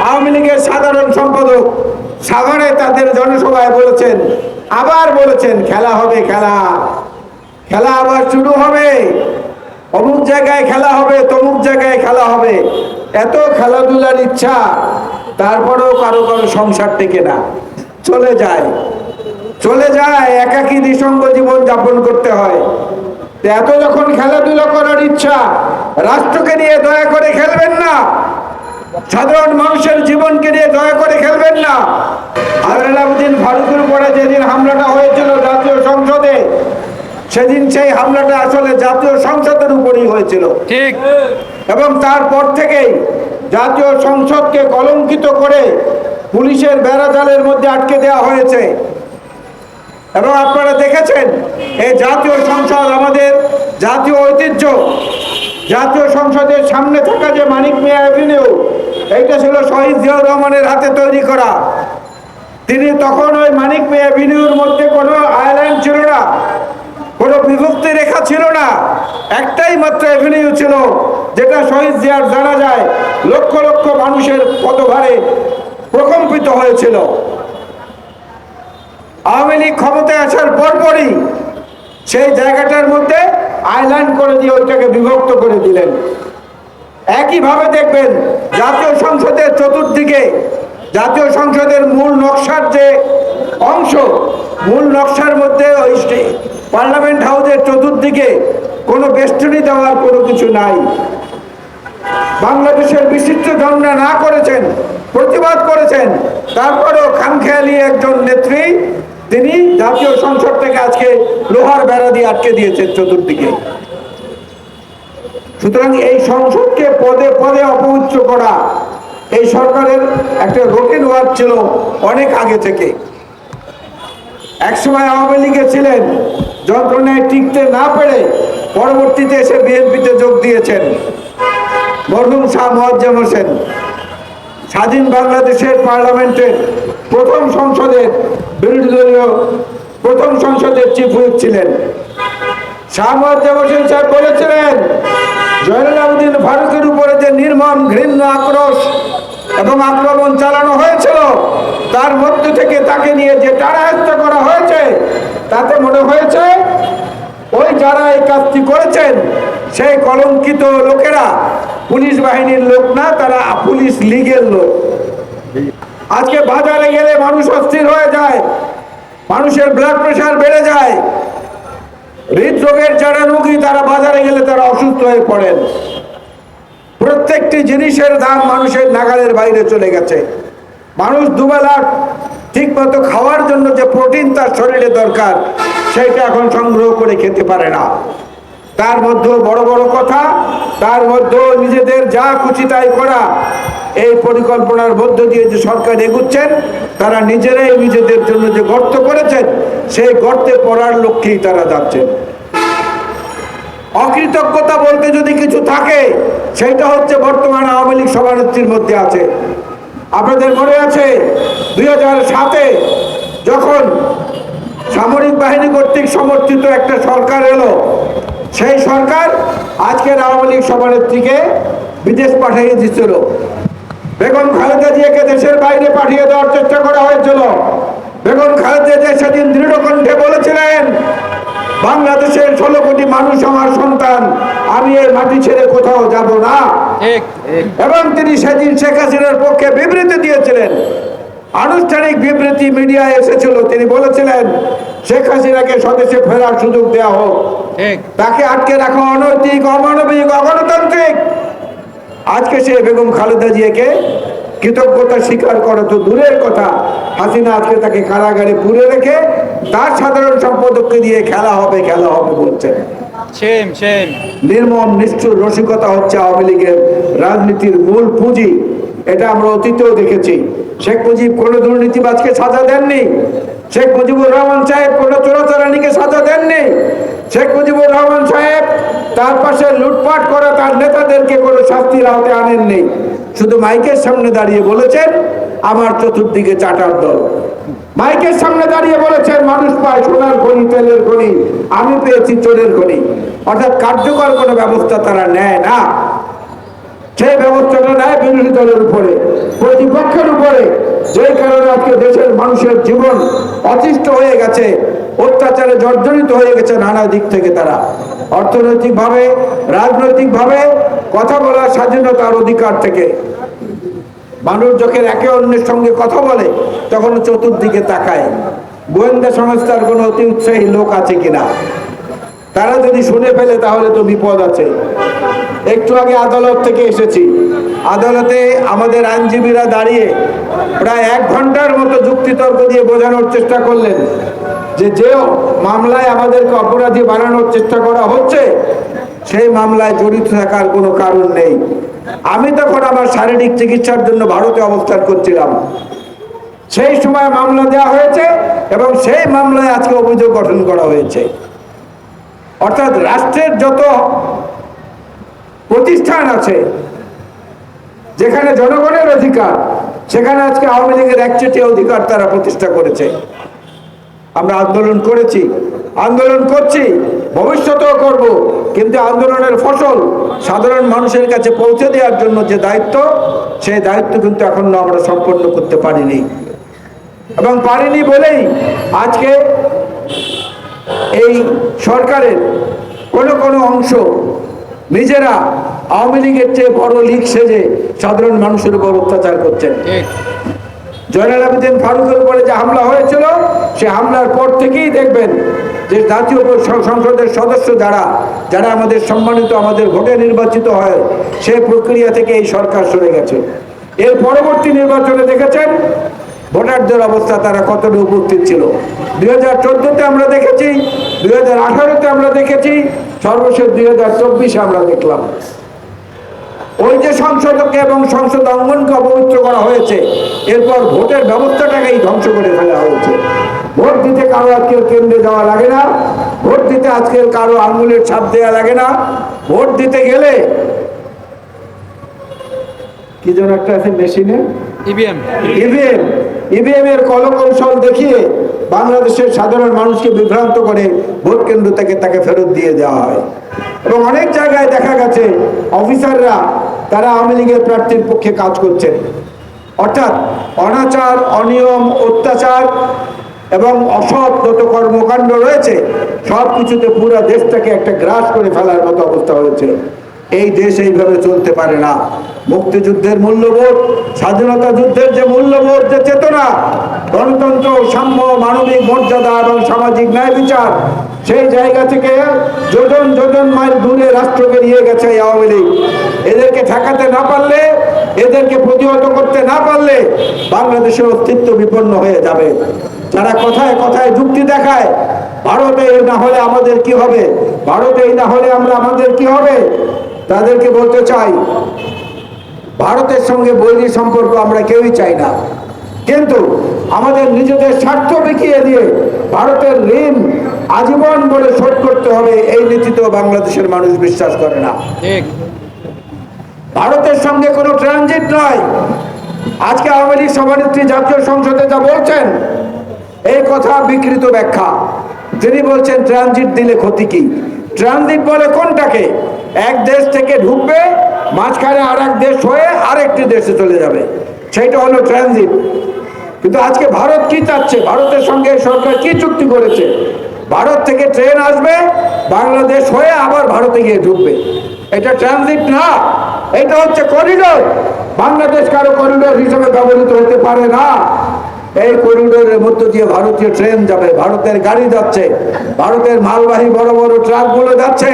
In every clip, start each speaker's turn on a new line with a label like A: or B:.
A: আওয়ামী লীগের সাধারণ সম্পাদক সাভারে তাদের জনসভায় বলেছেন, আবার বলেছেন খেলা হবে, খেলা খেলা আবার শুরু হবে, অমুক জায়গায় খেলা হবে, তমুক জায়গায় খেলা হবে। এত খেলাধুলার ইচ্ছা, তারপরেও কারো কারো সংসার টেকে না, চলে যায়, একাকী নিঃসঙ্গ জীবন যাপন করতে হয়। এত যখন খেলাধুলা করার ইচ্ছা, রাষ্ট্রকে নিয়ে দয়া করে খেলবেন না, সাধারণ মানুষের জীবনকে নিয়ে দয়া করে খেলবেন না। আলাউদ্দিন ফারুকের উপরে যেদিন হামলাটা হয়েছিল জাতীয় সংসদে, সেদিন সেই হামলাটা আসলে জাতীয় সংসদের উপরই হয়েছিল, ঠিক। এবং তারপর থেকেই জাতীয় সংসদকে কলঙ্কিত করে পুলিশের বেড়াজালের মধ্যে আটকে দেওয়া হয়েছে। এবং আপনারা দেখেছেন, এই জাতীয় সংসদ আমাদের জাতীয় ঐতিহ্য। জাতীয় সংসদের সামনে থাকা যে মানিক মিয়া অ্যাভিনিউ, এইটা ছিল শহীদ জিয়াউর রহমানের হাতে তৈরি করা। তিনি তখন ওই মানিক মিয়া অ্যাভিনিউর মধ্যে কোনো আইল্যান্ড ছিল না, কোনো বিভক্তি রেখা ছিল না, একটাই মাত্র অ্যাভিনিউ ছিল, যেটা শহীদ জিয়ার জানা যায় লক্ষ লক্ষ মানুষের পদভারে প্রকম্পিত হয়েছিল। আওয়ামী লীগ ক্ষমতায় আসার পরপরই সেই জায়গাটার মধ্যে আইল্যান্ড করে দিয়ে ওইটাকে বিভক্ত করে দিলেন। একইভাবে দেখবেন জাতীয় সংসদের চতুর্দিকে, জাতীয় সংসদের মূল নকশার যে অংশ, মূল নকশার মধ্যে ওই পার্লামেন্ট হাউসের চতুর্দিকে কোনো বেষ্টনী দেওয়ার কোনো কিছু নাই। বাংলাদেশের বিশিষ্ট জনরা না করেছেন, প্রতিবাদ করেছেন, তারপরেও খামখেয়ালি একজন নেত্রী তিনি জাতীয় সংসদ থেকে আজকে লোহার বেড়া দিয়ে আটকে দিয়েছেন চতুর্দিকে। সুতরাং এই সংসদকে পদে পদে অপবিত্র করা এই সরকারের একটা রুটিন ওয়ার্ক ছিল অনেক আগে থেকে। একসময় আওয়ামী লীগে ছিলেন, যন্ত্রণায় টিকতে না পেরে পরবর্তীতে এসে বিএনপিতে যোগ দিয়েছেন মরহুম শাহ মোয়াজ্জেম হোসেন। স্বাধীন বাংলাদেশের পার্লামেন্টের প্রথম সংসদের বিরোধী দলীয় প্রথম সংসদের চিফ হুইপ ছিলেন। শাহ মোয়াজ্জেম হোসেন সাহেব বলেছিলেন, আলাউদ্দিন ফারুকের উপরে যে নির্মম ঘৃণ্য আক্রোশ এবং আক্রমণ চালানো হয়েছিল, তার মধ্য থেকে তাকে নিয়ে যে টাড়াহেস্তা করা হয়েছে, তাতে মনে হয়েছে ওই যারা এই কাজটি করেছেন সেই কলঙ্কিত লোকেরা পুলিশ বাহিনীর লোক না, তারা পুলিশ লীগের লোক। আজকে বাজারে গেলে মানুষ অস্থির হয়ে যায়, মানুষের ব্লাড প্রেশার বেড়ে যায়, হৃদরোগের যারা রোগী তারা বাজারে গেলে তারা অসুস্থ হয়ে পড়েন। প্রত্যেকটি জিনিসের দাম মানুষের নাগালের বাইরে চলে গেছে। মানুষ দুবেলা ঠিক মতো খাওয়ার জন্য যে প্রোটিন তার শরীরে দরকার, সেইটা এখন সংগ্রহ করে খেতে পারে না। তার মধ্যেও বড় বড় কথা, তার মধ্যেও নিজেদের যা খুশি তাই করা, এই পরিকল্পনার মধ্য দিয়ে যে সরকার এগুচ্ছেন, তারা নিজেরাই নিজেদের জন্য যে গর্ত করেছেন, সেই গর্তে পড়ার লক্ষ্যেই তারা যাচ্ছেন। অকৃতজ্ঞতা বলতে যদি কিছু থাকে, সেইটা হচ্ছে বর্তমান আওয়ামী লীগ সভানেত্রীর মধ্যে আছে। আপনাদের মনে আছে 2007-এ যখন সামরিক বাহিনী কর্তৃক সমর্থিত একটা সরকার এলো, সেই সরকার আজকের আওয়ামী লীগ সভানেত্রীকে বিদেশ পাঠিয়ে দিচ্ছিল। বেগম খালেদা জিয়াকে দেশের বাইরে পাঠিয়ে দেওয়ার চেষ্টা করা হয়েছিল। বেগম খালেদা জিয়া সেদিন দৃঢ় কণ্ঠে বলেছিলেন, বাংলাদেশের 16 কোটি মানুষ আমার সন্তান, আমি এই মাটি ছেড়ে কোথাও যাব না। এবং তিনি সেদিন শেখ হাসিনার পক্ষে বিবৃতি দিয়েছিলেন, আনুষ্ঠানিক বিবৃতি মিডিয়ায় এসেছিল। তিনি বলেছিলেন শেখ হাসিনাকে স্বদেশে ফেরার সুযোগ দেওয়া হোক, তাকে আটকে রাখা অনৈতিক, অমানবিক, অগণতান্ত্রিক। আজকে সে বেগম খালেদা জিয়াকে কৃতজ্ঞতা স্বীকার করা তো দূরের কথা, হাসিনা আজকে তাকে কারাগারে পুরে রেখে তার সাধারণ সম্পাদককে দিয়ে খেলা হবে বলছেন। নির্মম নিষ্ঠুর রসিকতা হচ্ছে আওয়ামী লীগের রাজনীতির মূল পুঁজি। এটা আমরা অতীতেও দেখেছি। শেখ মুজিব কোন দুর্নীতিবাজকে সাজা দেননি, শেখ মুজিবুর রহমান সাহেব কোন চোরাচালানিকে সাজা দেননি, শেখ মুজিবুর রহমান সাহেব তার পাশে লুটপাট করা তার নেতাদেরকে কোনো শাস্তির আওতায় আনেননি। শুধু মাইকের সামনে দাঁড়িয়ে বলেছেন আমার চতুর্দিকে চাটার দল। মাইকের সামনে দাঁড়িয়ে বলেছেন মানুষ পায় সোনার খনি, তেলের খনি, আমি পেয়েছি চোরের খনি। অর্থাৎ কার্যকর কোনো ব্যবস্থা তারা নেয় না। সেই ব্যবস্থাটা নেয় বিরোধী দলের উপরে। লক্ষের উপরে, যেই কারণে আজকে দেশের মানুষের জীবন অতিষ্ঠ হয়ে গেছে, অত্যাচারে জর্জরিত হয়ে গেছে নানা দিক থেকে। তারা অর্থনৈতিকভাবে, রাজনৈতিকভাবে, কথা বলার স্বাধীনতার অধিকার থেকে। মানুষ যখন একে অন্যের সঙ্গে কথা বলে তখন চতুর্দিকে তাকায় গোয়েন্দা সংস্থার কোনো অতি উৎসাহী লোক আছে কিনা। তারা যদি শুনে ফেলে তাহলে তো বিপদ আছে। একটু আগে আদালত থেকে এসেছি, আদালতে আমাদের আইনজীবীরা দাঁড়িয়ে প্রায় 1 ঘন্টার মতো যুক্তিতর্ক দিয়ে বোঝানোর চেষ্টা করলেন যে যে মামলায় আমাদেরকে অপরাধী বানানোর চেষ্টা করা হচ্ছে সেই মামলায় জড়িত থাকার কোনো কারণ নেই। আমি তখন আমার শারীরিক চিকিৎসার জন্য ভারতে অবস্থান করছিলাম, সেই সময় মামলা দেওয়া হয়েছে এবং সেই মামলায় আজকে অভিযোগ গঠন করা হয়েছে। অর্থাৎ রাষ্ট্রের যত প্রতিষ্ঠান আছে যেখানে জনগণের অধিকার, সেখানে আজকে আওয়ামী লীগের একচেটিয়া অধিকার তারা প্রতিষ্ঠা করেছে। আমরা আন্দোলন করেছি, আন্দোলন করছি, ভবিষ্যতেও করব, কিন্তু আন্দোলনের ফসল সাধারণ মানুষের কাছে পৌঁছে দেওয়ার জন্য যে দায়িত্ব, সেই দায়িত্ব কিন্তু এখনো আমরা সম্পন্ন করতে পারিনি। এবং পারিনি বলেই আজকে এই সরকারের কোনো অংশ নিজেরা আওয়ামী লীগের চেয়ে বড় লীগ সেজে সাধারণ মানুষের উপর অত্যাচার করছেন। জয়নাল আবেদিন ফারুকের উপরে যে হামলা হয়েছিল, সে হামলার পর থেকেই দেখবেন যে জাতীয় সংসদের সদস্য যারা যারা আমাদের সম্মানিত, আমাদের ভোটে নির্বাচিত হয়, সেই প্রক্রিয়া থেকে এই সরকার সরে গেছে। এর পরবর্তী নির্বাচনে দেখেছেন ভোটারদের অবস্থা, তারা কতটা উপস্থিত ছিল। 2014-তে আমরা দেখেছি, 2018-তে আমরা দেখেছি, সর্বশেষ 2024-এ আমরা দেখলাম। ওই যে সংসদকে এবং সংসদ অঙ্গনকে অপবিত্র করা হয়েছে, এরপর ভোটের ব্যবস্থাটাকেই ধ্বংস করে ফেলা হয়েছে। ভোট দিতে কারো আজকের কেন্দ্রে যাওয়া লাগে না, ভোট দিতে আজকের কারো আঙুলের ছাপ দেওয়া লাগে না। ভোট দিতে গেলে কি যেন একটা আছে মেশিনে, ইভিএম এর কলকৌশল দেখিয়ে বাংলাদেশের সাধারণ মানুষকে বিভ্রান্ত করে ভোট কেন্দ্র থেকে তাকে ফেরত দিয়ে দেওয়া হয়। এবং অনেক জায়গায় দেখা গেছে অফিসাররা তারা আওয়ামী লীগের প্রার্থীর পক্ষে কাজ করছেন। অর্থাৎ অনাচার, অনিয়ম, অত্যাচার এবং অসৎ যত কর্মকাণ্ড রয়েছে সব কিছুতে পুরো দেশটাকে একটা গ্রাস করে ফেলার মতো অবস্থা হয়েছে। এই দেশ এইভাবে চলতে পারে না। মুক্তিযুদ্ধের মূল্যবোধ, স্বাধীনতা যুদ্ধের যে মূল্যবোধ, যে চেতনা, গণতন্ত্র, সাম্য, মানবিক মর্যাদা এবং সামাজিক ন্যায় বিচার, সেই জায়গা থেকে যোজন যোজন মাইল দূরে রাষ্ট্রকে নিয়ে গেছে এই আওয়ামী লীগ। এদেরকে ঠেকাতে না পারলে, এদেরকে প্রতিহত করতে না পারলে বাংলাদেশের অস্তিত্ব বিপন্ন হয়ে যাবে। যারা কথায় কথায় যুক্তি দেখায়, ভারতে না হলে আমাদের কি হবে, ভারতে না হলে আমাদের কি হবে, তাদেরকে বলতে চাই ভারতের সঙ্গে বৈরী সম্পর্ক আমরা কেউই চাই না। কিন্তু আমাদের নিজেদের স্বার্থ বিকিয়ে দিয়ে ভারতের ঋণ আজীবন বলে শোধ করতে হবে, এই নীতিতেও বাংলাদেশের মানুষ বিশ্বাস করে না। ভারতের সঙ্গে কোনো ট্রানজিট নয়। আজকে আওয়ামী লীগ সভানেত্রী জাতীয় সংসদে যা বলছেন, এই কথা বিকৃত ব্যাখ্যা। যিনি বলছেন ট্রানজিট দিলে ক্ষতি কি, ট্রানজিট বলে কোনটাকে? এক দেশ থেকে ঢুকবে, মাঝখানে আর এক দেশ হয়ে আরেকটি দেশে চলে যাবে, সেইটা হলো ট্রানজিট। কিন্তু আজকে ভারত কি চাচ্ছে? ভারতের সঙ্গে সরকার কি চুক্তি করেছে? ভারত থেকে ট্রেন আসবে, বাংলাদেশ হয়ে আবার ভারতে গিয়ে ঢুকবে। এটা ট্রানজিট না, এটা হচ্ছে করিডোর। বাংলাদেশ কারো করিডোর হিসেবে ব্যবহৃত হতে পারে না। এই করিডোরের মধ্য দিয়ে ভারতীয় ট্রেন যাবে, ভারতের গাড়ি যাচ্ছে, ভারতের মালবাহী বড় বড় ট্রাকগুলো যাচ্ছে।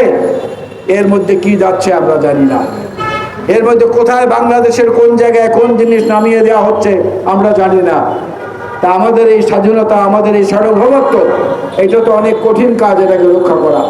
A: এর মধ্যে কি যাচ্ছে আমরা জানি না। এর মধ্যে কোথায় বাংলাদেশের কোন জায়গায় কোন জিনিস নামিয়ে দেওয়া হচ্ছে আমরা জানি না। তা আমাদের এই স্বাধীনতা, আমাদের এই সার্বভৌমত্ব, এটা তো অনেক কঠিন কাজ, এটাকে রক্ষা করা।